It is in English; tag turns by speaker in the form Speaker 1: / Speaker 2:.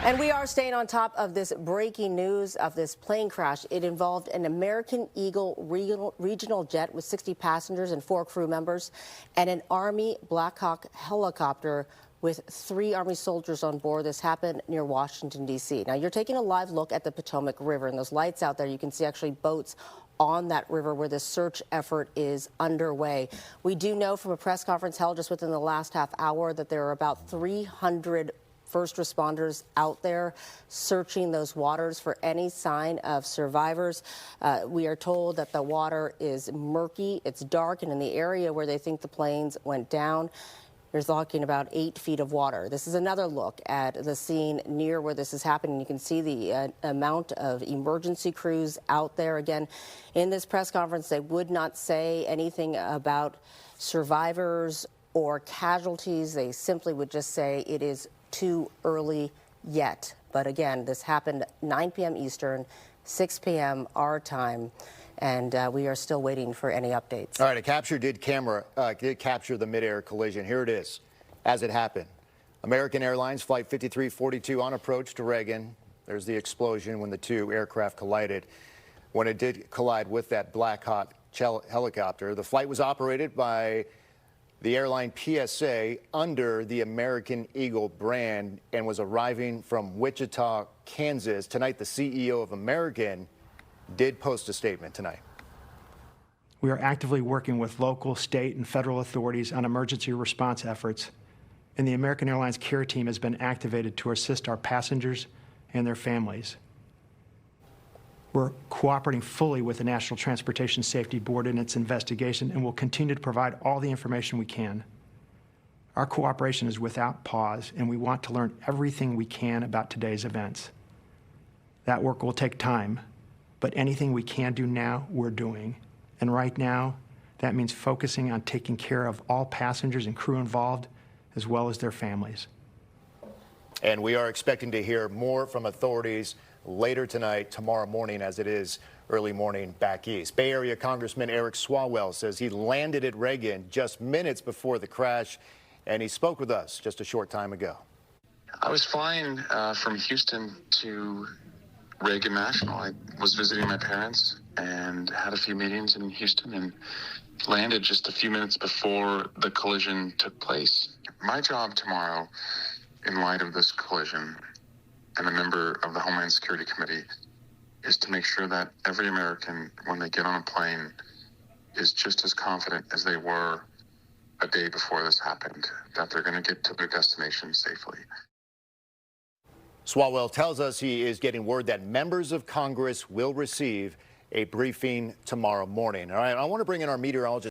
Speaker 1: And we are staying on top of this breaking news of this plane crash. It involved an American Eagle regional jet with 60 passengers and 4 crew members, and an Army Blackhawk helicopter with 3 Army soldiers on board. This happened near Washington, D.C. Now, you're taking a live look at the Potomac River, and those lights out there, you can see actually boats on that river where the search effort is underway. We do know from a press conference held just within the last half hour that there are about 300 first responders out there searching those waters for any sign of survivors. We are told that the water is murky, it's dark, and in the area where they think the planes went down, there's talking about 8 feet of water. This is another look at the scene near where this is happening. You can see the amount of emergency crews out there. Again, in this press conference, they would not say anything about survivors or casualties. They simply would just say it is too early yet. But again, this happened 9 p.m. Eastern, 6 p.m. our time, and we are still waiting for any updates.
Speaker 2: All right, a capture did capture the midair collision. Here it is as it happened. American Airlines Flight 5342 on approach to Reagan. There's the explosion when the 2 aircraft collided. When it did collide with that Blackhawk helicopter, the flight was operated by the airline PSA under the American Eagle brand and was arriving from Wichita, Kansas. Tonight, the CEO of American did post a statement tonight.
Speaker 3: We are actively working with local, state, and federal authorities on emergency response efforts, and the American Airlines care team has been activated to assist our passengers and their families. We're cooperating fully with the National Transportation Safety Board in its investigation and will continue to provide all the information we can. Our cooperation is without pause, and we want to learn everything we can about today's events. That work will take time, but anything we can do now, we're doing. And right now, that means focusing on taking care of all passengers and crew involved, as well as their families.
Speaker 2: And we are expecting to hear more from authorities later tonight, tomorrow morning, as it is early morning back east. Bay Area Congressman Eric Swalwell says he landed at Reagan just minutes before the crash, and he spoke with us just a short time ago.
Speaker 4: I was flying from Houston to Reagan National. I was visiting my parents and had a few meetings in Houston and landed just a few minutes before the collision took place. My job tomorrow, in light of this collision, and a member of the Homeland Security Committee, is to make sure that every American, when they get on a plane, is just as confident as they were a day before this happened, that they're going to get to their destination safely.
Speaker 2: Swalwell tells us he is getting word that members of Congress will receive a briefing tomorrow morning. All right, I want to bring in our meteorologist.